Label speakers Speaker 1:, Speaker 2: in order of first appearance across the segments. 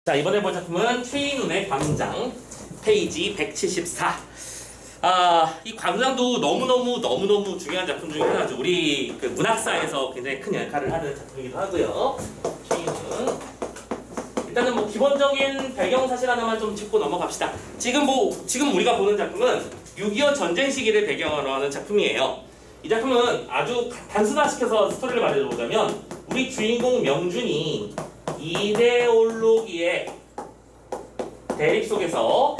Speaker 1: 자, 이번에 볼 작품은 최인훈의 광장, 페이지 174. 이 광장도 너무너무 중요한 작품 중에 하나죠. 우리 그 문학사에서 굉장히 큰 역할을 하는 작품이기도 하고요. 최인훈. 일단은 뭐 기본적인 배경 사실 하나만 좀 짚고 넘어갑시다. 지금 우리가 보는 작품은 6.25 전쟁 시기를 배경으로 하는 작품이에요. 이 작품은 아주 단순화시켜서 스토리를 말해보자면 우리 주인공 명준이 이데올로기의 대립 속에서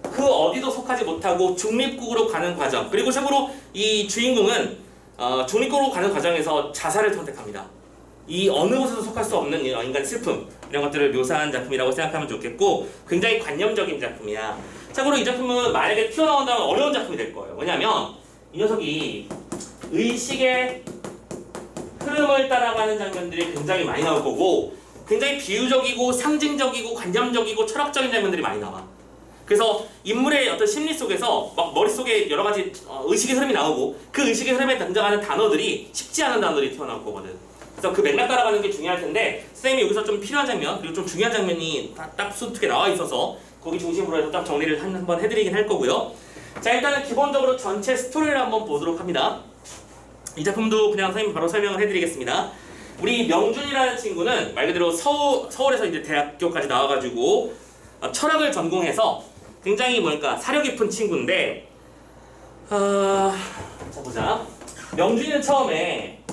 Speaker 1: 그 어디도 속하지 못하고 중립국으로 가는 과정, 그리고 참고로 이 주인공은 중립국으로 가는 과정에서 자살을 선택합니다. 이 어느 곳에도 속할 수 없는 인간의 슬픔, 이런 것들을 묘사한 작품이라고 생각하면 좋겠고 굉장히 관념적인 작품이야. 참고로 이 작품은 만약에 튀어나온다면 어려운 작품이 될 거예요. 왜냐하면 이 녀석이 의식의 흐름을 따라가는 장면들이 굉장히 많이 나올 거고 굉장히 비유적이고 상징적이고 관념적이고 철학적인 장면들이 많이 나와. 그래서 인물의 어떤 심리 속에서 막 머릿속에 여러 가지 의식의 흐름이 나오고 그 의식의 흐름에 등장하는 단어들이 쉽지 않은 단어들이 튀어나올 거거든. 그래서 그 맥락 따라가는 게 중요할 텐데 선생님이 여기서 좀 필요한 장면 그리고 좀 중요한 장면이 딱 수특하게 나와 있어서 거기 중심으로 해서 딱 정리를 한번 해드리긴 할 거고요. 자, 일단은 기본적으로 전체 스토리를 한번 보도록 합니다. 이 작품도 그냥 선생님 바로 설명을 해드리겠습니다. 우리 명준이라는 친구는 말 그대로 서울에서 이제 대학교까지 나와가지고 철학을 전공해서 굉장히 사려 깊은 친구인데 자 보자. 명준이는 처음에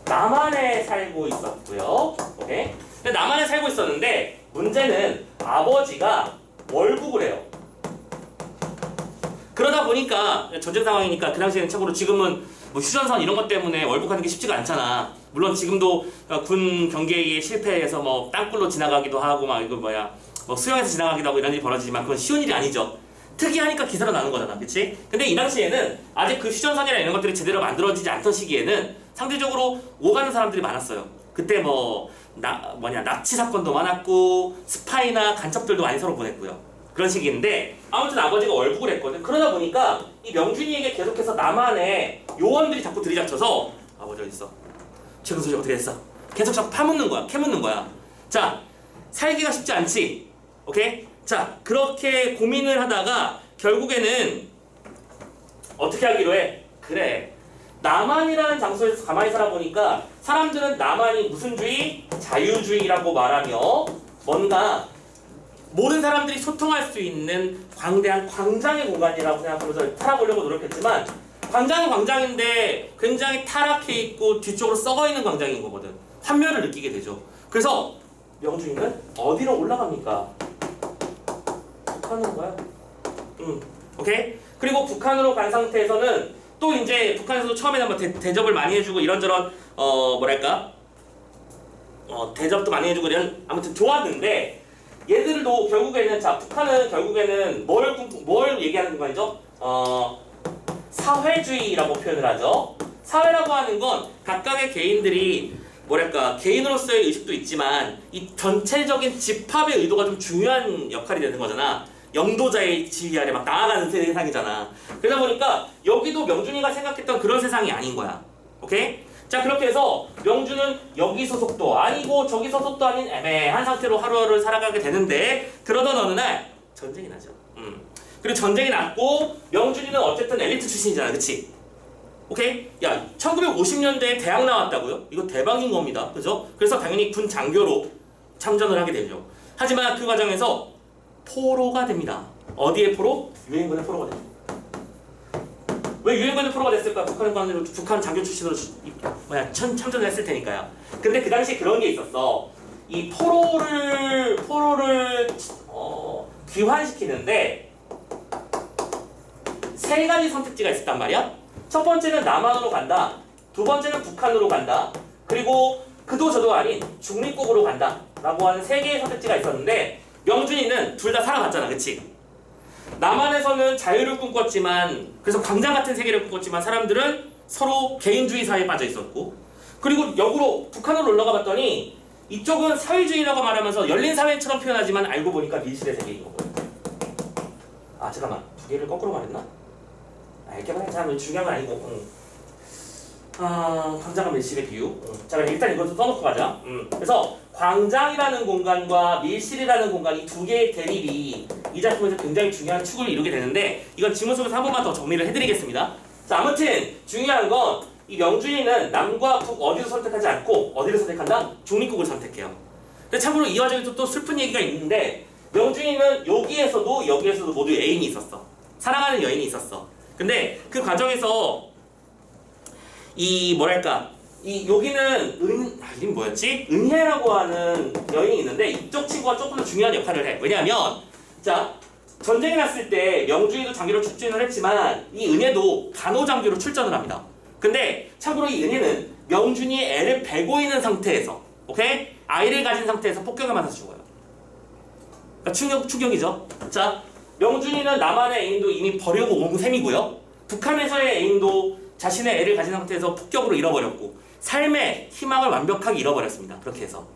Speaker 1: 남한에 살고 있었고요. 오케이? 근데 남한에 살고 있었는데 문제는 아버지가 월북을 해요. 그러다 보니까 전쟁 상황이니까 그 당시에는 참고로 지금은 뭐 휴전선 이런 것 때문에 월북하는 게 쉽지가 않잖아. 물론 지금도 군 경계에 실패해서 뭐 땅굴로 지나가기도 하고 뭐 수영해서 지나가기도 하고 이런 일이 벌어지지만 그건 쉬운 일이 아니죠. 특이하니까 기사로 나는 거잖아, 그치? 근데 이 당시에는 아직 그 휴전선이나 이런 것들이 제대로 만들어지지 않던 시기에는 상대적으로 오가는 사람들이 많았어요. 그때 납치 사건도 많았고 스파이나 간첩들도 많이 서로 보냈고요. 그런 시기인데 아무튼 아버지가 월북을 했거든. 그러다 보니까 이 명준이에게 계속해서 남한의 요원들이 자꾸 들이닥쳐서 아버지 어디 있어? 최근 소식 어떻게 됐어? 계속 자꾸 파묻는 거야. 캐묻는 거야. 자, 살기가 쉽지 않지. 오케이? 자, 그렇게 고민을 하다가 결국에는 어떻게 하기로 해? 그래, 남한이라는 장소에서 가만히 살아보니까 사람들은 남한이 무슨 주의? 자유주의라고 말하며 뭔가 모든 사람들이 소통할 수 있는 광대한 광장의 공간이라고 생각하면서 살아보려고 노력했지만 광장은 광장인데 굉장히 타락해 있고 뒤쪽으로 썩어있는 광장인 거거든. 환멸을 느끼게 되죠. 그래서 명준이는 어디로 올라갑니까? 북한으로 가요. 오케이? 그리고 북한으로 간 상태에서는 또 이제 북한에서도 처음에는 뭐 대접을 많이 해주고 이런저런 대접도 많이 해주고 이런 아무튼 좋았는데 얘들도 결국에는 북한은 결국에는 뭘 얘기하는 공간이죠? 사회주의라고 표현을 하죠. 사회라고 하는 건 각각의 개인들이 개인으로서의 의식도 있지만 이 전체적인 집합의 의도가 좀 중요한 역할이 되는 거잖아. 영도자의 지휘 아래 나아가는 세상이잖아. 그러다 보니까 여기도 명준이가 생각했던 그런 세상이 아닌 거야. 오케이? 자, 그렇게 해서 명준은 여기 소속도 아니고 저기 소속도 아닌 애매한 상태로 하루하루를 살아가게 되는데 그러던 어느 날 전쟁이 나죠. 그리고 전쟁이 났고 명준이는 어쨌든 엘리트 출신이잖아. 그치? 오케이? 야, 1950년대에 대학 나왔다고요? 이거 대박인 겁니다. 그죠? 그래서 당연히 군 장교로 참전을 하게 되죠. 하지만 그 과정에서 포로가 됩니다. 어디에 포로? 유엔군의 포로가 됩니다. 왜 유엔군의 포로가 됐을까? 북한 장교 출신으로 참전을 했을 테니까요. 근데 그 당시에 그런 게 있었어. 이 포로를 귀환시키는데 세 가지 선택지가 있었단 말이야. 첫 번째는 남한으로 간다. 두 번째는 북한으로 간다. 그리고 그도 저도 아닌 중립국으로 간다. 라고 하는 세 개의 선택지가 있었는데 명준이는 둘 다 살아갔잖아. 그치? 남한에서는 자유를 꿈꿨지만 그래서 광장 같은 세계를 꿈꿨지만 사람들은 서로 개인주의 사회에 빠져 있었고 그리고 역으로 북한으로 올라가 봤더니 이쪽은 사회주의라고 말하면서 열린 사회처럼 표현하지만 알고 보니까 밀실의 세계인 거고요. 아 잠깐만, 두 개를 거꾸로 말했나? 이렇게 말하면 참 중요한 건 아니고 광장과 밀실의 비유. 자, 그럼 일단 이것도 써놓고 가자. 그래서 광장이라는 공간과 밀실이라는 공간 이 두 개의 대립이 이 작품에서 굉장히 중요한 축을 이루게 되는데 이건 지문 속에서 한 번만 더 정리를 해드리겠습니다. 자, 아무튼 중요한 건 이 명준이는 남과 북 어디도 선택하지 않고 어디를 선택한다? 중립국을 선택해요. 근데 참고로 이 와중에서 또 슬픈 얘기가 있는데 명준이는 여기에서도 여기에서도 모두 애인이 있었어. 사랑하는 여인이 있었어. 근데 그 과정에서 이 뭐랄까 이 여기는 이름 뭐였지? 은혜라고 하는 여인이 있는데 이쪽 친구가 조금 더 중요한 역할을 해. 왜냐하면 자 전쟁이 났을 때 명준이도 장교로 출전을 했지만 이 은혜도 간호장교로 출전을 합니다. 근데 참고로 이 은혜는 명준이의 애를 베고 있는 상태에서 오케이? 아이를 가진 상태에서 폭격을 맞아서 죽어요. 그러니까 충격이죠. 자 명준이는 남한의 애인도 이미 버리고 온 셈이고요. 북한에서의 애인도 자신의 애를 가진 상태에서 폭격으로 잃어버렸고 삶의 희망을 완벽하게 잃어버렸습니다. 그렇게 해서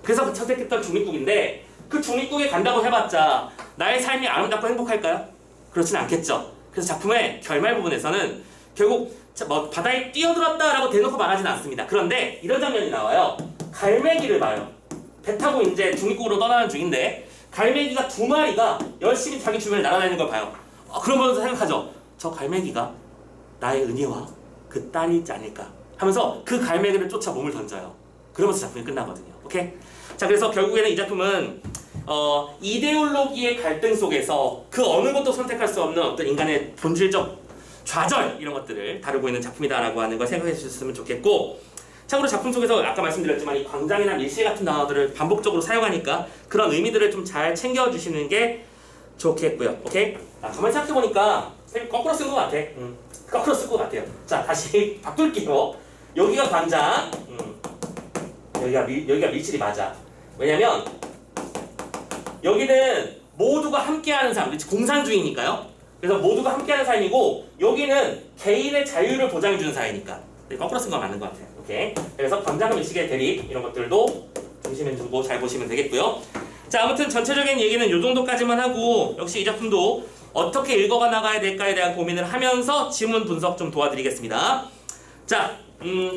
Speaker 1: 그래서 그 선택했던 중립국인데 그 중립국에 간다고 해봤자 나의 삶이 아름답고 행복할까요? 그렇진 않겠죠. 그래서 작품의 결말 부분에서는 결국 뭐 바다에 뛰어들었다라고 대놓고 말하진 않습니다. 그런데 이런 장면이 나와요. 갈매기를 봐요. 배 타고 이제 중립국으로 떠나는 중인데 갈매기가 두 마리가 열심히 자기 주변을 날아다니는 걸 봐요. 그러면서 생각하죠. 저 갈매기가 나의 은혜와 그 딸이지 않을까 하면서 그 갈매기를 쫓아 몸을 던져요. 그러면서 작품이 끝나거든요. 오케이? 자, 그래서 결국에는 이 작품은 이데올로기의 갈등 속에서 그 어느 것도 선택할 수 없는 어떤 인간의 본질적 좌절 이런 것들을 다루고 있는 작품이다라고 하는 걸 생각해 주셨으면 좋겠고 참고로 작품 속에서 아까 말씀드렸지만 이 광장이나 밀실 같은 단어들을 반복적으로 사용하니까 그런 의미들을 좀 잘 챙겨주시는 게 좋겠고요. 오케이? 가만히 생각해보니까 거꾸로 쓴 것 같아. 거꾸로 쓴 것 같아요. 자, 다시 바꿀게요. 여기가 광장, 여기가 밀실이 맞아. 왜냐면 여기는 모두가 함께하는 삶, 공산주의니까요. 그래서 모두가 함께하는 삶이고 여기는 개인의 자유를 보장해주는 사회니까 거꾸로 쓴 건 맞는 것 같아요. 오케이. 그래서 광장과 밀실의 대립 이런 것들도 중심에 두고 잘 보시면 되겠고요. 자, 아무튼 전체적인 얘기는 이 정도까지만 하고 역시 이 작품도 어떻게 읽어가 나가야 될까에 대한 고민을 하면서 지문 분석 좀 도와드리겠습니다. 자,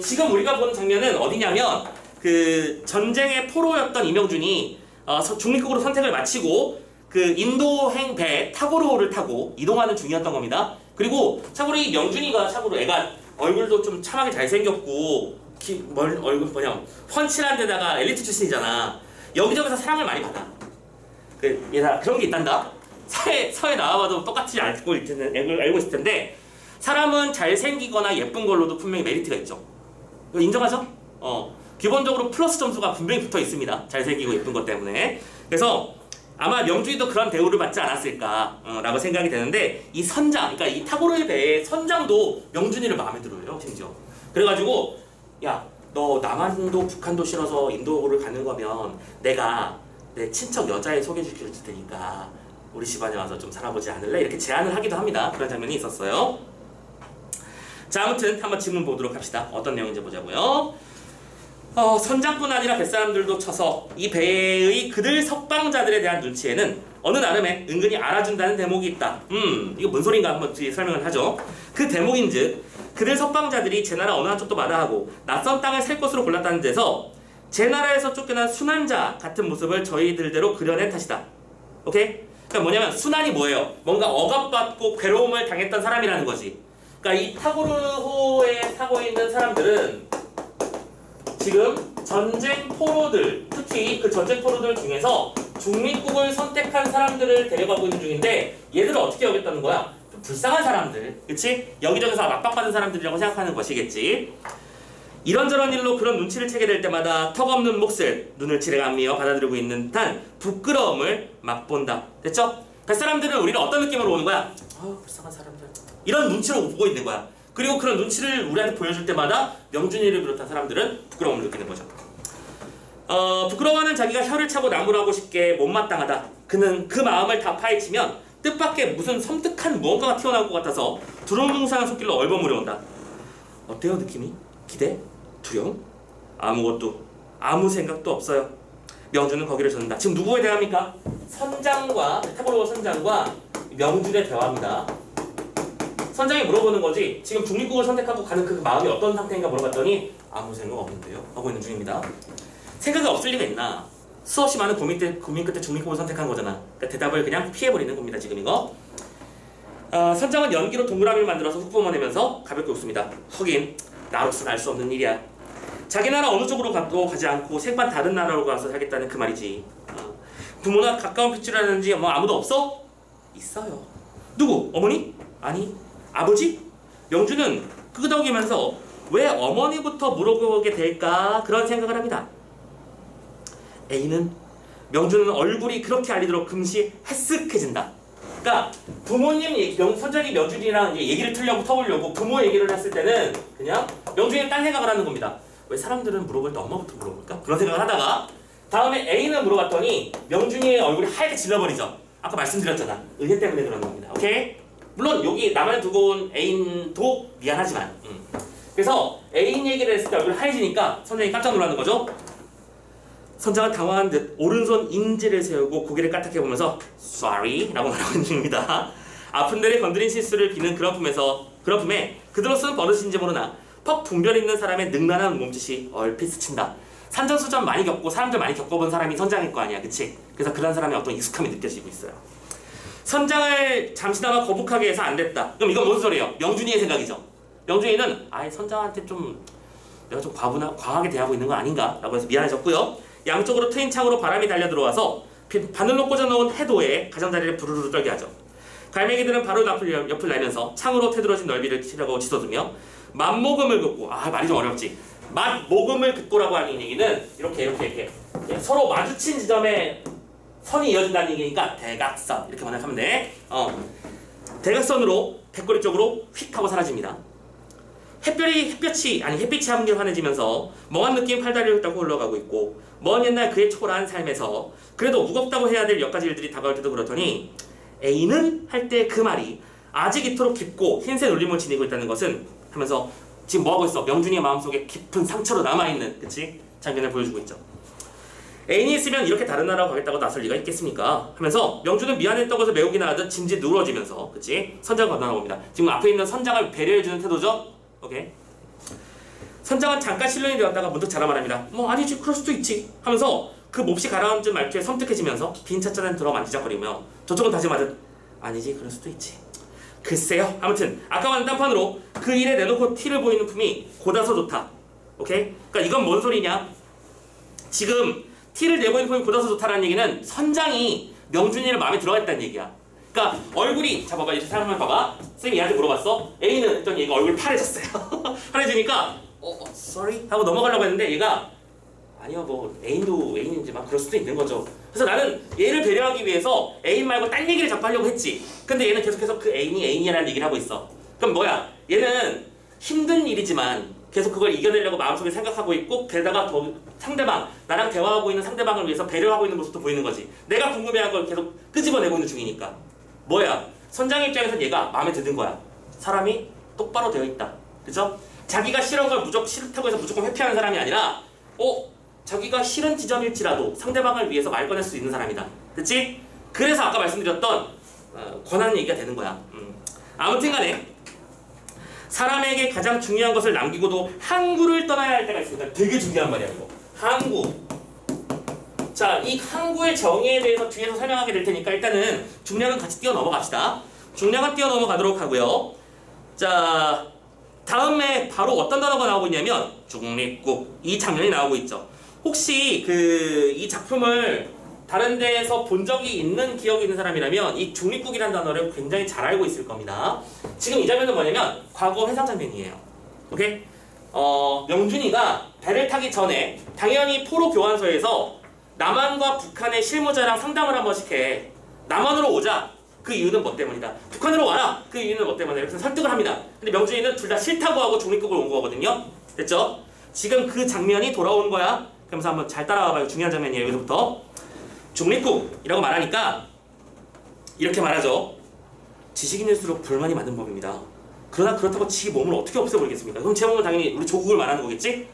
Speaker 1: 지금 우리가 보는 장면은 어디냐면 그 전쟁의 포로였던 이명준이 중립국으로 선택을 마치고 그 인도행 배 타고로를 타고 이동하는 중이었던 겁니다. 그리고 참고로 이 명준이가 참고로 애가 얼굴도 좀 참하게 잘생겼고 얼굴 훤칠한 데다가 엘리트 출신이잖아. 여기저기서 사랑을 많이 받아. 얘들아 그런 게 있단다. 사회 나와봐도 똑같이 알고 있을 텐데 사람은 잘생기거나 예쁜 걸로도 분명히 메리트가 있죠. 이거 인정하죠? 기본적으로 플러스 점수가 분명히 붙어 있습니다. 잘생기고 예쁜 것 때문에. 그래서 아마 명준이도 그런 대우를 받지 않았을까라고 생각이 되는데 이 선장, 그러니까 이 타고로의 배의 선장도 명준이를 마음에 들어요. 심지어. 그래가지고 야, 너 남한도 북한도 싫어서 인도를 가는 거면 내가 내 친척 여자애 소개시켜 줄 테니까 우리 집안에 와서 좀 살아보지 않을래? 이렇게 제안을 하기도 합니다. 그런 장면이 있었어요. 자, 아무튼 한번 질문 보도록 합시다. 어떤 내용인지 보자고요. 선장뿐 아니라 뱃사람들도 쳐서 이 배의 그들 석방자들에 대한 눈치에는 어느 나름의 은근히 알아준다는 대목이 있다. 이거 뭔 소린가 한번 뒤에 설명을 하죠. 그 대목인즉 그들 석방자들이 제 나라 어느 한쪽도 마다하고 낯선 땅을 살 것으로 골랐다는 데서 제 나라에서 쫓겨난 순환자 같은 모습을 저희들대로 그려낸 탓이다. 오케이? 그러니까 뭐냐면 순환이 뭐예요? 뭔가 억압받고 괴로움을 당했던 사람이라는 거지. 그러니까 이 타고르호에 타고 있는 사람들은 지금 전쟁 포로들, 특히 그 전쟁 포로들 중에서 중립국을 선택한 사람들을 데려가고 있는 중인데 얘들을 어떻게 여겼다는 거야? 좀 불쌍한 사람들, 그치? 여기저기서 압박받은 사람들이라고 생각하는 것이겠지. 이런저런 일로 그런 눈치를 채게 될 때마다 턱없는 몫을 눈을 칠해가며 받아들이고 있는 듯한 부끄러움을 맛본다. 됐죠? 뱃사람들은 우리를 어떤 느낌으로 오는 거야? 불쌍한 사람들. 이런 눈치로 보고 있는 거야. 그리고 그런 눈치를 우리한테 보여줄 때마다 명준이를 비롯한 사람들은 부끄러움을 느끼는 거죠. 부끄러워하는 자기가 혀를 차고 나무라고 쉽게 못마땅하다. 그는 그 마음을 다 파헤치면 뜻밖의 무슨 섬뜩한 무언가가 튀어나올 것 같아서 두루뭉술한 손길로 얼버무려온다. 어때요 느낌이? 기대? 두려움? 아무것도 아무 생각도 없어요. 명준은 거기를 젓는다. 지금 누구의 대화입니까? 선장과 타고르호 선장과 명준의 대화입니다. 선장이 물어보는 거지 지금 중립국을 선택하고 가는 그 마음이 어떤 상태인가 물어봤더니 아무 생각 없는데요 하고 있는 중입니다. 생각이 없을 리가 있나? 수없이 많은 고민 끝에 중립국을 선택한 거잖아. 그러니까 대답을 그냥 피해버리는 겁니다. 지금 이거. 선장은 연기로 동그라미를 만들어서 훅 뿜어내면서 가볍게 웃습니다. 하긴 나로서는 알 수 없는 일이야. 자기 나라 어느 쪽으로 가도 가지 않고 색반 다른 나라로 가서 살겠다는 그 말이지. 부모나 가까운 핏줄이라든지 뭐 아무도 없어? 있어요. 누구? 어머니? 아니 아버지? 명주는 끄덕이면서 왜 어머니부터 물어보게 될까 그런 생각을 합니다. A는 명주는 얼굴이 그렇게 알리도록 금시 헬쓱해진다. 그러니까 부모님 선장이 명준이랑 얘기를 터보려고 부모 얘기를 했을 때는 그냥 명준이 딴 생각을 하는 겁니다. 왜 사람들은 물어볼 때 엄마부터 물어볼까? 그런 생각을 하다가 다음에 A는 물어봤더니 명준이의 얼굴이 하얗게 질러버리죠. 아까 말씀드렸잖아. 의회 때문에 그러는 겁니다. 오케이? 물론 여기 나만 두고 온 애인도 미안하지만 그래서 애인 얘기를 했을 때 얼굴이 하얘지니까 선장이 깜짝 놀라는 거죠. 선장은 당황한 듯 오른손 인지를 세우고 고개를 까딱해보면서 Sorry 라고 말하고 중입니다. 아픈 데를 건드린 실수를 비는 그런 품에 그대로 쓰는 버릇인지 모르나 퍽 분별 있는 사람의 능란한 몸짓이 얼핏 스친다. 산전수전 많이 겪고 사람들 많이 겪어본 사람이 선장일 거 아니야, 그치? 그래서 그런 사람의 어떤 익숙함이 느껴지고 있어요. 선장을 잠시나마 거북하게 해서 안 됐다. 그럼 이건 무슨 소리예요? 명준이의 생각이죠. 명준이는 아예 선장한테 좀 내가 좀 과하게 대하고 있는 거 아닌가? 라고 해서 미안해졌고요. 양쪽으로 트인 창으로 바람이 달려 들어와서 바늘로 꽂아놓은 해도에 가장자리를 부르르 떨게 하죠. 갈매기들은 바로 옆을 내면서 창으로 테드러진 넓이를 치려고 치솟으며 맛모금을 긋고 말이 좀 어렵지. 맛모금을 긋고라고 하는 얘기는 이렇게 서로 마주친 지점에 선이 이어진다는 얘기니까 대각선 이렇게 번역하면 돼. 대각선으로 백고리 쪽으로 휙 하고 사라집니다. 햇빛이 함께 환해지면서 멍한 느낌 팔다리를 훑고 흘러가고 있고 먼 옛날 그의 초라한 삶에서 그래도 무겁다고 해야 될 몇 가지 일들이 다가올 때도 그렇더니 A는 할 때 그 말이 아직 이토록 깊고 흰색 울림을 지니고 있다는 것은 하면서 지금 뭐하고 있어? 명준이의 마음속에 깊은 상처로 남아있는 그치? 장면을 보여주고 있죠. 애인이 있으면 이렇게 다른 나라로 가겠다고 나설 리가 있겠습니까? 하면서 명준은 미안했던 것을 메우기나 하듯 짐짓 누러지면서 그치? 선장을 건너봅니다. 지금 앞에 있는 선장을 배려해주는 태도죠? 오케이. 선장은 잠깐 실론이 되었다가 문득 자라 말합니다. 아니지 그럴 수도 있지 하면서 그 몹시 가라앉은 말투에 섬뜩해지면서 빈 찻잔을 들어 만지작거리며 저쪽은 다짐하듯 아니지 그럴 수도 있지. 글쎄요. 아무튼 아까와는 딴판으로 그 일에 내놓고 티를 보이는 품이 고다서 좋다. 오케이? 그러니까 이건 뭔 소리냐? 지금 티를 내보이는 품이 고다서 좋다라는 얘기는 선장이 명준이를 마음에 들어했다는 얘기야. 그러니까 얼굴이 자 봐봐, 이제 사람만 봐봐. 선생님이 얘한테 물어봤어. A는 했더니 얘가 얼굴이 파래졌어요. 파래지니까 sorry 하고 넘어가려고 했는데 얘가 아니요 뭐 애인도 애인이지만 그럴 수도 있는 거죠. 그래서 나는 얘를 배려하기 위해서 애인 말고 딴 얘기를 자꾸 하려고 했지. 근데 얘는 계속해서 그 애인이 애인이라는 얘기를 하고 있어. 그럼 뭐야? 얘는 힘든 일이지만 계속 그걸 이겨내려고 마음속에 생각하고 있고 게다가 더 상대방, 나랑 대화하고 있는 상대방을 위해서 배려하고 있는 모습도 보이는 거지. 내가 궁금해한 걸 계속 끄집어내고 있는 중이니까. 뭐야? 선장 입장에서는 얘가 마음에 드는 거야. 사람이 똑바로 되어 있다. 그죠? 자기가 싫은 걸 싫다고 해서 무조건 회피하는 사람이 아니라 자기가 싫은 지점일지라도 상대방을 위해서 말 꺼낼 수 있는 사람이다. 그치? 그래서 아까 말씀드렸던 권한 얘기가 되는 거야. 아무튼 간에 사람에게 가장 중요한 것을 남기고도 항구를 떠나야 할 때가 있습니다. 되게 중요한 말이야 이거. 항구. 자, 이 항구의 정의에 대해서 뒤에서 설명하게 될 테니까 일단은 중량은 같이 뛰어넘어갑시다. 중량은 뛰어넘어가도록 하고요. 자, 다음에 바로 어떤 단어가 나오고 있냐면 중립국, 이 장면이 나오고 있죠. 혹시 이 작품을 다른 데에서 본 적이 있는 기억이 있는 사람이라면 이 중립국이라는 단어를 굉장히 잘 알고 있을 겁니다. 지금 이 장면은 뭐냐면 과거 회상 장면이에요. 오케이? 명준이가 배를 타기 전에 당연히 포로 교환소에서 남한과 북한의 실무자랑 상담을 한 번씩 해. 남한으로 오자. 그 이유는 뭐 때문이다. 북한으로 와라. 그 이유는 뭐 때문이다. 그래서 설득을 합니다. 근데 명준이는 둘 다 싫다고 하고 중립국을 온 거거든요. 됐죠? 지금 그 장면이 돌아온 거야. 그러면서 한번 잘 따라와봐요. 중요한 장면이에요. 여기서부터. 중립국이라고 말하니까 이렇게 말하죠. 지식인일수록 불만이 많은 법입니다. 그러나 그렇다고 지 몸을 어떻게 없애버리겠습니까? 그럼 제 몸은 당연히 우리 조국을 말하는 거겠지?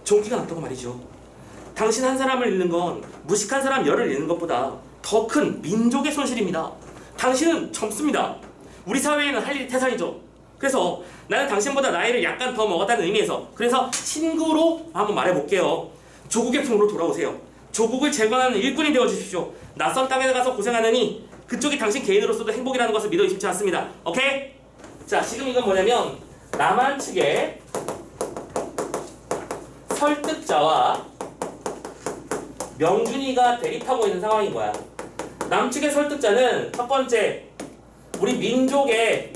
Speaker 1: 종기가 났다고 말이죠. 당신 한 사람을 잃는 건 무식한 사람 열을 잃는 것보다 더 큰 민족의 손실입니다. 당신은 젊습니다. 우리 사회에는 할 일이 태산이죠. 그래서 나는 당신보다 나이를 약간 더 먹었다는 의미에서 그래서 친구로 한번 말해볼게요. 조국의 품으로 돌아오세요. 조국을 재건하는 일꾼이 되어주십시오. 낯선 땅에 가서 고생하느니 그쪽이 당신 개인으로서도 행복이라는 것을 믿어 의심치 않습니다. 오케이? 자, 지금 이건 뭐냐면 남한 측의 설득자와 명준이가 대립하고 있는 상황인 거야. 남측의 설득자는 첫 번째, 우리 민족의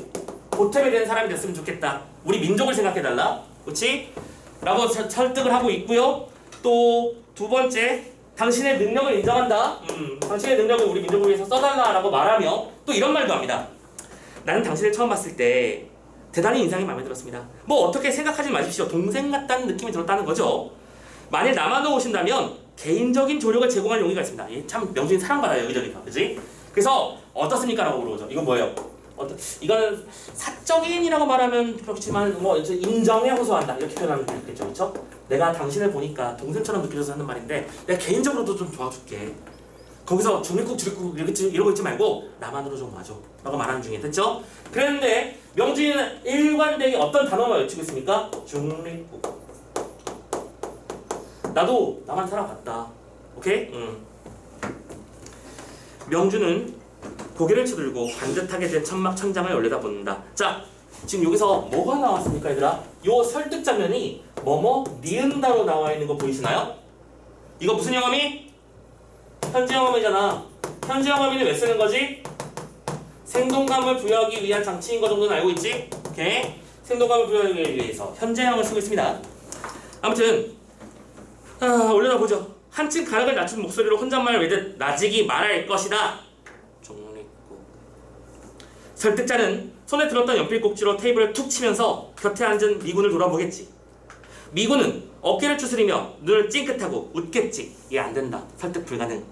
Speaker 1: 보탬이 되는 사람이 됐으면 좋겠다. 우리 민족을 생각해달라. 그렇지? 라고 설득을 하고 있고요. 또 두 번째, 당신의 능력을 인정한다. 당신의 능력을 우리 민족을 위해서 써달라라고 말하며 또 이런 말도 합니다. 나는 당신을 처음 봤을 때 대단히 인상이 마음에 들었습니다. 뭐 어떻게 생각하지 마십시오. 동생 같다는 느낌이 들었다는 거죠. 만일 남한으로 오신다면 개인적인 조력을 제공할 용의가 있습니다. 참 명준이 사랑받아요, 여기저기서. 그치? 그래서 어떻습니까? 라고 물어보죠. 이건 뭐예요? 이거는 사적인이라고 말하면 그렇지만 뭐 인정에 호소한다 이렇게 표현하면 되겠죠. 그렇죠? 내가 당신을 보니까 동생처럼 느껴져서 하는 말인데 내가 개인적으로도 좀 도와줄게. 거기서 중립국 이러고 있지 말고 나만으로 좀 와줘 라고 말하는 중에 됐죠? 그랬는데 명준이는 일관되게 어떤 단어만 외치고 있습니까? 중립국. 나도 나만 살아봤다. 오케이? 명준은 고개를 쳐들고 반듯하게 된 천막 천장을 올려다본다. 자, 지금 여기서 뭐가 나왔습니까, 얘들아? 요 설득 장면이 뭐뭐 니은다로 나와 있는 거 보이시나요? 이거 무슨 영어미? 현재 영어미잖아. 현재 영어미는 왜 쓰는 거지? 생동감을 부여하기 위한 장치인 거 정도는 알고 있지? 오케이? 생동감을 부여하기 위해서 현재형을 쓰고 있습니다. 아무튼 올려다보죠. 한층 가락을 낮춘 목소리로 혼잣말을 외듯 나직이 말할 것이다. 종립국. 설득자는 손에 들었던 연필 꼭지로 테이블을 툭 치면서 곁에 앉은 미군을 돌아보겠지. 미군은 어깨를 추스리며 눈을 찡긋하고 웃겠지. 이해 안 된다. 설득 불가능.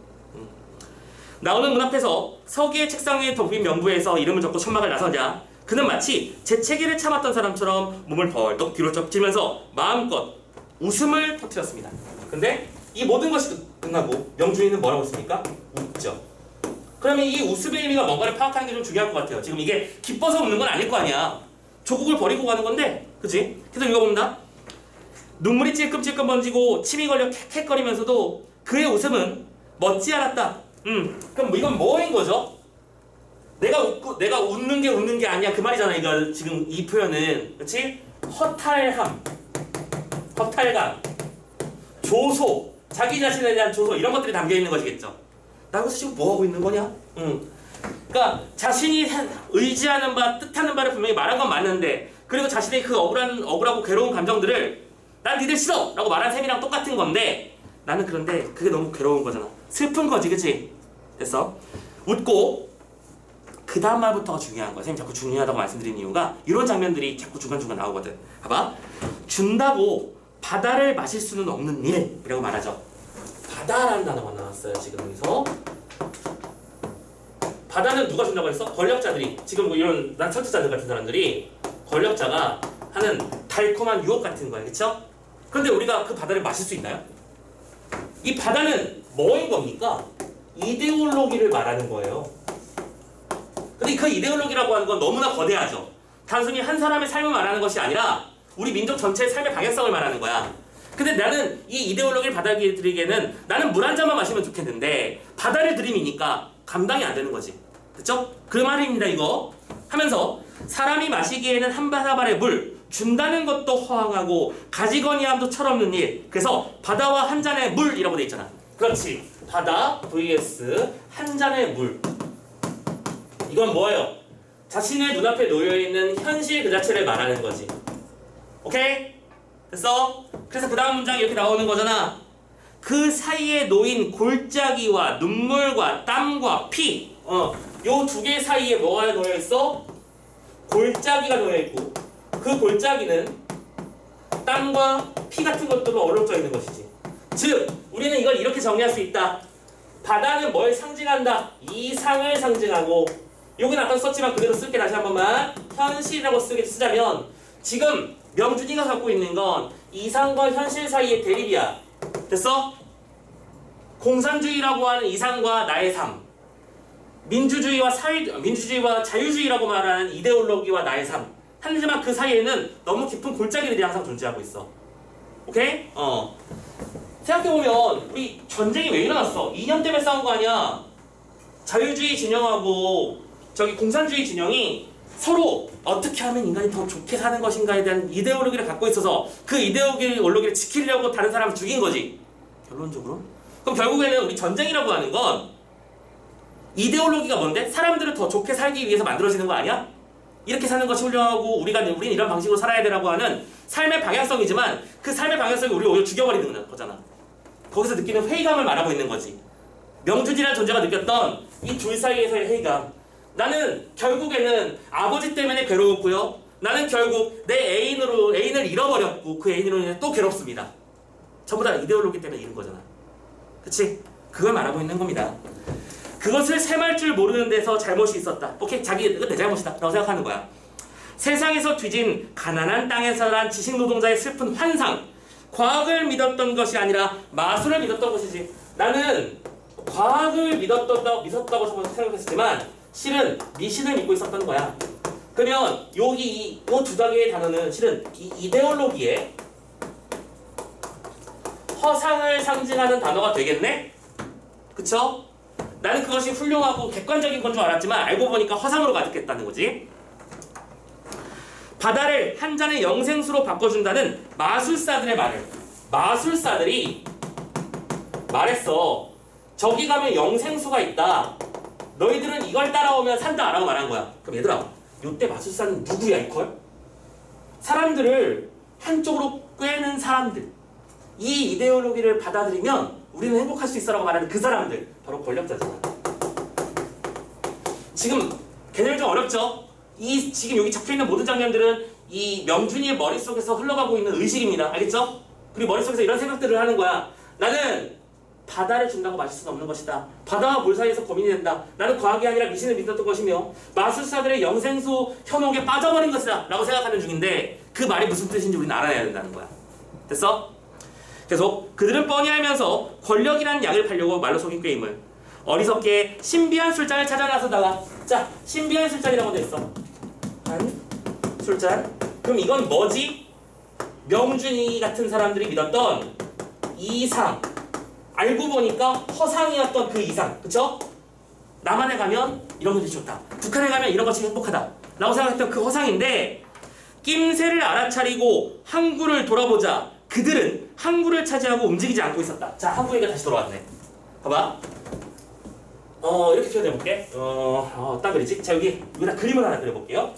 Speaker 1: 나오는 문 앞에서 서기의 책상 위에 덮인 명부에서 이름을 적고 천막을 나서자 그는 마치 재채기를 참았던 사람처럼 몸을 벌떡 뒤로 젖히면서 마음껏 웃음을 터뜨렸습니다. 근데 이 모든 것이 끝나고 명준이는 뭐라고 했습니까? 웃죠. 그러면 이 웃음의 의미가 뭔가를 파악하는 게 좀 중요할 것 같아요. 지금 이게 기뻐서 웃는 건 아닐 거 아니야. 조국을 버리고 가는 건데, 그치? 계속 읽어봅니다. 눈물이 찔끔찔끔 번지고 침이 걸려 캑캑거리면서도 그의 웃음은 멋지 않았다. 그럼 이건 뭐인 거죠? 내가 웃는 게 아니야. 그 말이잖아. 이거 지금 이 표현은. 그치? 허탈감, 조소, 자기 자신에 대한 조소 이런 것들이 담겨 있는 것이겠죠. 나 여기서 지금 뭐 하고 있는 거냐? 그러니까 자신이 의지하는 바, 뜻하는 바를 분명히 말한 건 맞는데, 그리고 자신의 그 억울하고 괴로운 감정들을 난 니들 싫어! 라고 말한 셈이랑 똑같은 건데, 나는 그런데 그게 너무 괴로운 거잖아. 슬픈 거지, 그치? 됐어? 웃고 그 다음 말부터가 중요한 거야. 선생님 자꾸 중요하다고 말씀드린 이유가 이런 장면들이 자꾸 중간중간 나오거든. 봐봐. 준다고 바다를 마실 수는 없는 일이라고 말하죠. 바다라는 단어가 나왔어요. 지금 여기서. 바다는 누가 준다고 했어? 권력자들이. 지금 뭐 이런 설득자들 같은 사람들이 권력자가 하는 달콤한 유혹 같은 거야. 그쵸? 그런데 우리가 그 바다를 마실 수 있나요? 이 바다는 뭐인 겁니까? 이데올로기를 말하는 거예요. 근데 그 이데올로기라고 하는 건 너무나 거대하죠. 단순히 한 사람의 삶을 말하는 것이 아니라 우리 민족 전체의 삶의 방향성을 말하는 거야. 근데 나는 이 이데올로기를 받아들이기에는 나는 물 한 잔만 마시면 좋겠는데 바다를 들이미니까 감당이 안 되는 거지. 그쵸? 그 말입니다. 이거 하면서 사람이 마시기에는 한 바다발의 물 준다는 것도 허황하고 가지거니함도 철없는 일. 그래서 바다와 한 잔의 물이라고 돼 있잖아. 그렇지. 바다 vs 한 잔의 물. 이건 뭐예요? 자신의 눈앞에 놓여있는 현실 그 자체를 말하는 거지. 오케이? 됐어? 그래서 그 다음 문장이 이렇게 나오는 거잖아. 그 사이에 놓인 골짜기와 눈물과 땀과 피, 요 두 개 사이에 뭐가 놓여있어? 골짜기가 놓여있고 그 골짜기는 땀과 피 같은 것들로 어우러져 있는 것이지. 즉 우리는 이걸 이렇게 정리할 수 있다. 바다는 뭘 상징한다? 이상을 상징하고, 여기는 아까 썼지만 그대로 쓸게. 다시 한 번만. 현실이라고 쓰자면 지금 명준이가 갖고 있는 건 이상과 현실 사이의 대립이야. 됐어? 공산주의라고 하는 이상과 나의 삶, 민주주의와 자유주의라고 말하는 이데올로기와 나의 삶, 하지만 그 사이에는 너무 깊은 골짜기들이 항상 존재하고 있어. 오케이? 생각해보면 우리 전쟁이 왜 일어났어? 이념 때문에 싸운 거 아니야? 자유주의 진영하고 저기 공산주의 진영이 서로 어떻게 하면 인간이 더 좋게 사는 것인가에 대한 이데올로기를 갖고 있어서 그 이데올로기를 지키려고 다른 사람을 죽인 거지. 결론적으로. 그럼 결국에는 우리 전쟁이라고 하는 건 이데올로기가 뭔데? 사람들을 더 좋게 살기 위해서 만들어지는 거 아니야? 이렇게 사는 것이 훌륭하고 우리는 이런 방식으로 살아야 되라고 하는 삶의 방향성이지만 그 삶의 방향성이 우리를 오히려 죽여버리는 거잖아. 거기서 느끼는 회의감을 말하고 있는 거지. 명준이라는 존재가 느꼈던 이 둘 사이에서의 회의감. 나는 결국에는 아버지 때문에 괴로웠고요. 나는 결국 내 애인을 잃어버렸고 그 애인으로 인해 또 괴롭습니다. 전부 다 이데올로기 때문에 잃은 거잖아. 그치? 그걸 말하고 있는 겁니다. 그것을 셈할 줄 모르는 데서 잘못이 있었다. 오케이, 이건 내 잘못이다 라고 생각하는 거야. 세상에서 뒤진 가난한 땅에서 난 지식노동자의 슬픈 환상. 과학을 믿었던 것이 아니라 마술을 믿었던 것이지. 나는 과학을 믿었다고 생각했지만 실은 미신을 믿고 있었던 거야. 그러면 여기 이 두 개의 단어는 실은 이 이데올로기의 허상을 상징하는 단어가 되겠네? 그쵸? 나는 그것이 훌륭하고 객관적인 건 줄 알았지만 알고 보니까 허상으로 가득했다는 거지. 바다를 한 잔의 영생수로 바꿔준다는 마술사들의 말을 마술사들이 말했어. 저기 가면 영생수가 있다. 너희들은 이걸 따라오면 산다 라고 말한 거야. 그럼 얘들아, 요때 마술사는 누구야 이걸? 사람들을 한쪽으로 꿰는 사람들. 이 이데올로기를 받아들이면 우리는 행복할 수 있어라고 말하는 그 사람들, 바로 권력자잖아. 지금 걔네들 좀 어렵죠? 지금 여기 적혀있는 모든 장면들은 이 명준이의 머릿속에서 흘러가고 있는 의식입니다. 알겠죠? 그리고 머릿속에서 이런 생각들을 하는 거야. 나는 바다를 준다고 마실 수는 없는 것이다. 바다와 물 사이에서 고민이 된다. 나는 과학이 아니라 미신을 믿었던 것이며 마술사들의 영생수 현혹에 빠져버린 것이다 라고 생각하는 중인데 그 말이 무슨 뜻인지 우리는 알아야 된다는 거야. 됐어? 계속 그들은 뻔히 알면서 권력이라는 약을 팔려고 말로 속인 게임을 어리석게 신비한 술잔을 찾아 나서다가 자, 신비한 술잔이라고 돼 있어. 한 술잔. 그럼 이건 뭐지? 명준이 같은 사람들이 믿었던 이상. 알고 보니까 허상이었던 그 이상. 그쵸? 남한에 가면 이런 것이 좋다. 북한에 가면 이런 것이 행복하다 라고 생각했던 그 허상인데 낌새를 알아차리고 항구를 돌아보자 그들은 항구를 차지하고 움직이지 않고 있었다. 자, 항구에게 다시 돌아왔네. 봐봐. 이렇게 표현해볼게. 어떤 그리지? 자, 여기다 그림을 하나 그려볼게요.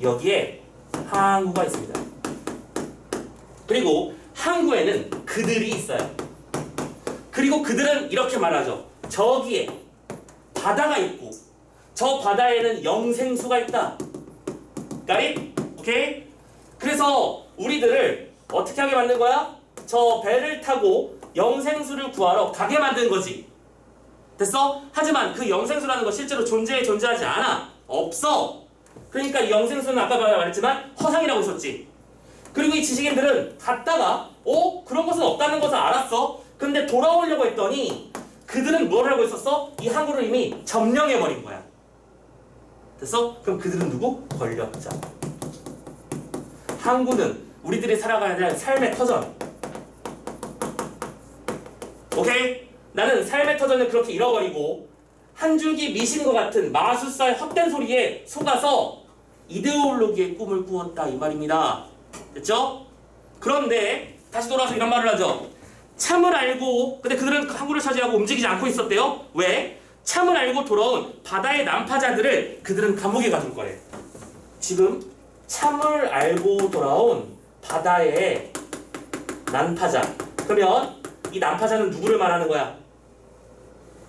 Speaker 1: 여기에 항구가 있습니다. 그리고 항구에는 그들이 있어요. 그리고 그들은 이렇게 말하죠. 저기에 바다가 있고 저 바다에는 영생수가 있다. Got it? 오케이? 그래서 우리들을 어떻게 하게 만든 거야? 저 배를 타고 영생수를 구하러 가게 만든 거지. 됐어? 하지만 그 영생수라는 거 실제로 존재하지 않아. 없어. 그러니까 이 영생수는 아까 말했지만 허상이라고 했었지. 그리고 이 지식인들은 갔다가 그런 것은 없다는 것을 알았어. 근데 돌아오려고 했더니 그들은 뭘 하고 있었어? 이 항구를 이미 점령해버린 거야. 됐어? 그럼 그들은 누구? 권력자. 항구는 우리들이 살아가야 될 삶의 터전. 오케이? 나는 삶의 터전을 그렇게 잃어버리고 한 줄기 미신과 같은 마술사의 헛된 소리에 속아서 이데올로기의 꿈을 꾸었다 이 말입니다. 됐죠? 그런데 다시 돌아와서 이런 말을 하죠. 참을 알고 근데 그들은 항구를 차지하고 움직이지 않고 있었대요. 왜? 참을 알고 돌아온 바다의 난파자들을 그들은 감옥에 가둘 거래. 지금 참을 알고 돌아온 바다의 난파자. 그러면 이 난파자는 누구를 말하는 거야?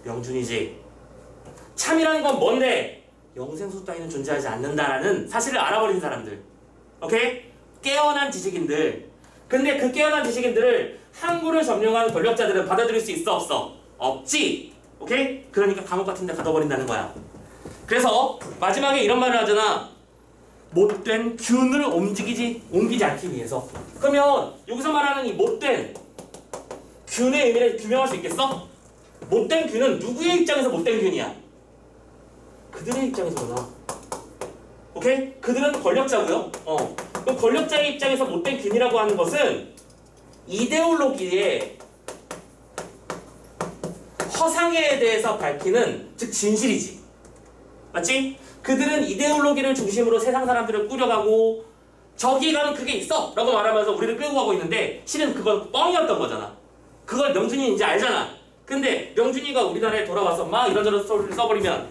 Speaker 1: 명준이지. 참이라는 건 뭔데? 영생수 따위는 존재하지 않는다라는 사실을 알아버린 사람들. 오케이? 깨어난 지식인들. 근데 그 깨어난 지식인들을 항구를 점령하는 권력자들은 받아들일 수 있어 없어? 없지. 오케이? 그러니까 감옥 같은 데 가둬버린다는 거야. 그래서 마지막에 이런 말을 하잖아. 못된 균을 옮기지 않기 위해서. 그러면 여기서 말하는 이 못된 균의 의미를 규명할 수 있겠어? 못된 균은 누구의 입장에서 못된 균이야? 그들의 입장에서구나. 오케이? 그들은 권력자고요. 그럼 권력자의 입장에서 못된 균이라고 하는 것은 이데올로기의 허상에 대해서 밝히는, 즉 진실이지. 맞지? 그들은 이데올로기를 중심으로 세상 사람들을 꾸려가고 저기 가면 그게 있어! 라고 말하면서 우리를 끌고 가고 있는데 실은 그건 뻥이었던 거잖아. 그걸 명준이 이제 알잖아. 근데 명준이가 우리나라에 돌아와서 막 이런저런 소리를 써버리면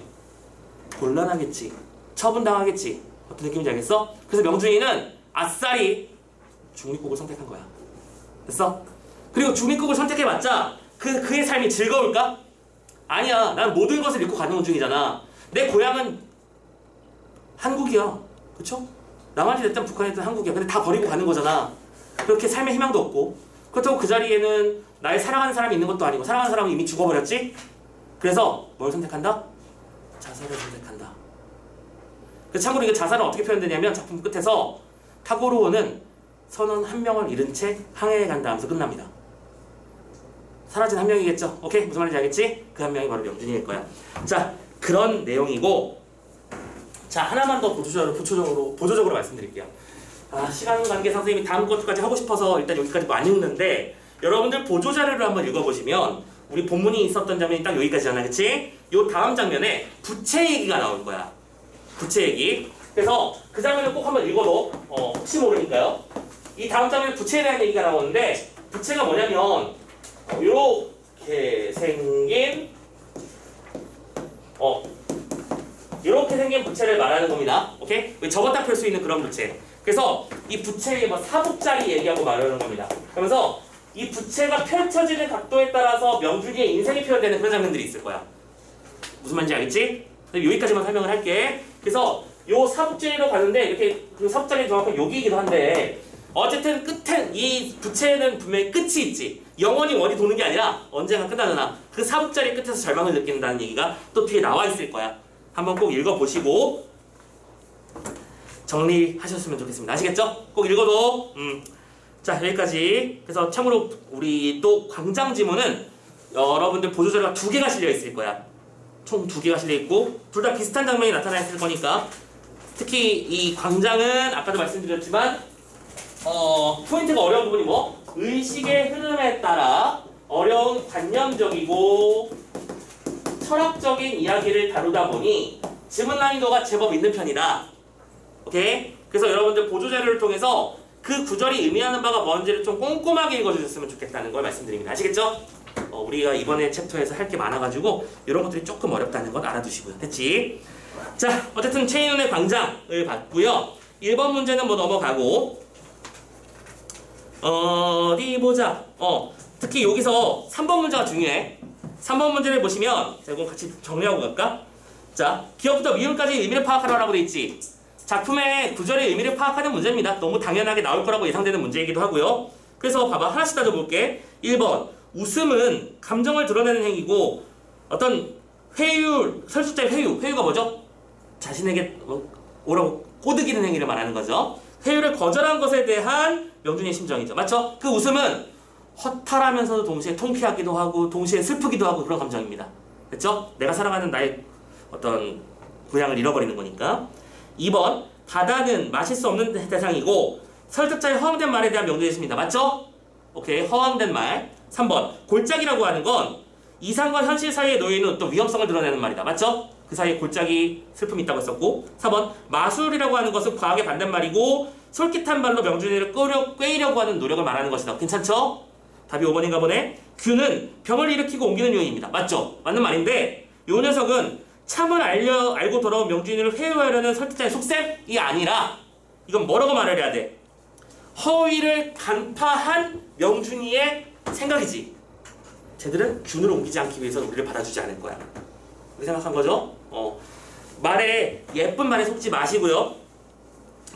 Speaker 1: 곤란하겠지. 처분당하겠지. 어떤 느낌인지 알겠어? 그래서 명준이는 아싸리 중립국을 선택한 거야. 됐어? 그리고 중립국을 선택해봤자 그의 삶이 즐거울까? 아니야. 난 모든 것을 잃고 가는 중이잖아. 내 고향은 한국이야. 그쵸? 남한이 됐든 북한이 됐든 한국이야. 근데 다 버리고 가는 거잖아. 그렇게 삶의 희망도 없고. 그렇다고 그 자리에는 나의 사랑하는 사람이 있는 것도 아니고 사랑하는 사람은 이미 죽어버렸지? 그래서 뭘 선택한다? 자살을 선택한다. 참고로 이게 자살은 어떻게 표현되냐면 작품 끝에서 타고로는 선원 한 명을 잃은 채 항해에 간다 하면서 끝납니다. 사라진 한 명이겠죠? 오케이? 무슨 말인지 알겠지? 그 한 명이 바로 명준이일 거야. 자, 그런 내용이고, 자, 하나만 더 보조적으로 말씀드릴게요. 시간 관계상 선생님이 다음 것까지 하고 싶어서 일단 여기까지 안 읽는데, 여러분들 보조 자료를 한번 읽어보시면 우리 본문이 있었던 장면이 딱 여기까지잖아, 그치? 요 다음 장면에 부채 얘기가 나올 거야. 부채 얘기. 그래서 그 장면을 꼭 한번 읽어도 혹시 모르니까요. 이 다음 장면에 부채에 대한 얘기가 나오는데, 부채가 뭐냐면 요렇게 생긴 이렇게 생긴 부채를 말하는 겁니다. 오케이? 접었다 펼 수 있는 그런 부채. 그래서 이 부채의 사복자리 얘기하고 말하는 겁니다. 그러면서 이 부채가 펼쳐지는 각도에 따라서 명준이의 인생이 표현되는 그런 장면들이 있을 거야. 무슨 말인지 알겠지? 여기까지만 설명을 할게. 그래서 요 사복자리로 가는데 이렇게 그 사복자리 정확한 여기이기도 한데 어쨌든 끝엔 이 부채는 분명히 끝이 있지. 영원히 원이 도는 게 아니라 언젠가 끝나잖아. 그 사복자리 끝에서 절망을 느낀다는 얘기가 또 뒤에 나와 있을 거야. 한번 꼭 읽어보시고 정리하셨으면 좋겠습니다. 아시겠죠? 꼭 읽어도. 자, 여기까지. 그래서 참고로 우리 또 광장 지문은 여러분들 보조자료가 2개가 실려 있을 거야. 총 2개가 실려 있고 둘 다 비슷한 장면이 나타나 있을 거니까 특히 이 광장은 아까도 말씀드렸지만 포인트가 어려운 부분이 뭐? 의식의 흐름에 따라 어려운 관념적이고 철학적인 이야기를 다루다 보니 지문 난이도가 제법 있는 편이다. 오케이? 그래서 여러분들 보조자료를 통해서 그 구절이 의미하는 바가 뭔지를 좀 꼼꼼하게 읽어주셨으면 좋겠다는 걸 말씀드립니다. 아시겠죠? 우리가 이번에 챕터에서 할 게 많아가지고 이런 것들이 조금 어렵다는 건 알아두시고요. 됐지? 자, 어쨌든 최인훈의 광장을 봤고요. 1번 문제는 뭐 넘어가고 어디 보자. 특히 여기서 3번 문제가 중요해. 3번 문제를 보시면 자, 이거 같이 정리하고 갈까? 자, 기억부터 미음까지 의미를 파악하라고 돼 있지. 작품의 구절의 의미를 파악하는 문제입니다. 너무 당연하게 나올 거라고 예상되는 문제이기도 하고요. 그래서 봐봐. 하나씩 따져볼게. 1번. 웃음은 감정을 드러내는 행위고 어떤 설득자의 회유가 뭐죠? 자신에게 오라고 꼬드기는 행위를 말하는 거죠. 회유를 거절한 것에 대한 명준이의 심정이죠. 맞죠? 그 웃음은 허탈하면서도 동시에 통쾌하기도 하고 동시에 슬프기도 하고 그런 감정입니다. 됐죠? 내가 사랑하는 나의 어떤 고향을 잃어버리는 거니까. 2번, 바다는 마실 수 없는 대상이고 설득자의 허황된 말에 대한 명준이의 심입니다. 맞죠? 오케이, 허황된 말. 3번, 골짜기라고 하는 건 이상과 현실 사이에 놓여있는 어떤 위험성을 드러내는 말이다. 맞죠? 그 사이에 골짜기 슬픔이 있다고 했었고. 4번, 마술이라고 하는 것은 과학의 반대말이고 솔깃한 말로 명준이를 꿰려고 하는 노력을 말하는 것이다. 괜찮죠? 답이 5번인가 보네. 균은 병을 일으키고 옮기는 요인입니다. 맞죠? 맞는 말인데 요 녀석은 참을 알고 돌아온 명준이를 회유하려는 설득자의 속셈이 아니라 이건 뭐라고 말을 해야 돼? 허위를 간파한 명준이의 생각이지. 쟤들은 균을 옮기지 않기 위해서 우리를 받아주지 않을 거야. 그렇게 생각한 거죠? 예쁜 말에 속지 마시고요.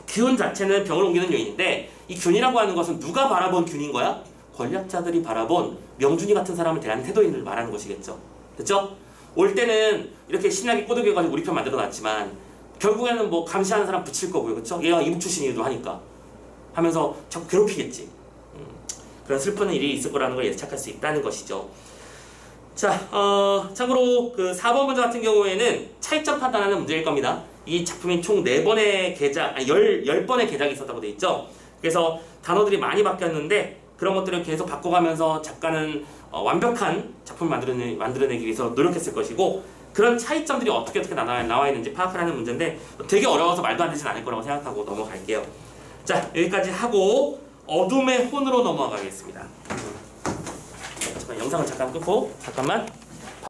Speaker 1: 균 자체는 병을 옮기는 요인인데 이 균이라고 하는 것은 누가 바라본 균인 거야? 권력자들이 바라본 명준이 같은 사람을 대하는 태도인을 말하는 것이겠죠. 됐죠? 올 때는 이렇게 신나게 꼬드겨가지고 우리 편 만들어놨지만 결국에는 뭐 감시하는 사람 붙일 거고요. 그쵸? 얘가 이북 출신이기도 하니까 하면서 자꾸 괴롭히겠지. 그런 슬픈 일이 있을 거라는 걸 예측할 수 있다는 것이죠. 자, 참고로 그 4번 문제 같은 경우에는 차이점 판단하는 문제일 겁니다. 이 작품이 총 4번의 개작, 아니 10번의 개작이 있었다고 돼 있죠. 그래서 단어들이 많이 바뀌었는데 그런 것들을 계속 바꿔가면서 작가는 완벽한 작품을 만들어내기 위해서 노력했을 것이고, 그런 차이점들이 어떻게 나와 있는지 파악하는 문제인데 되게 어려워서 말도 안 되진 않을 거라고 생각하고 넘어갈게요. 자, 여기까지 하고 어둠의 혼으로 넘어가겠습니다. 잠깐 영상을 잠깐 끊고 잠깐만.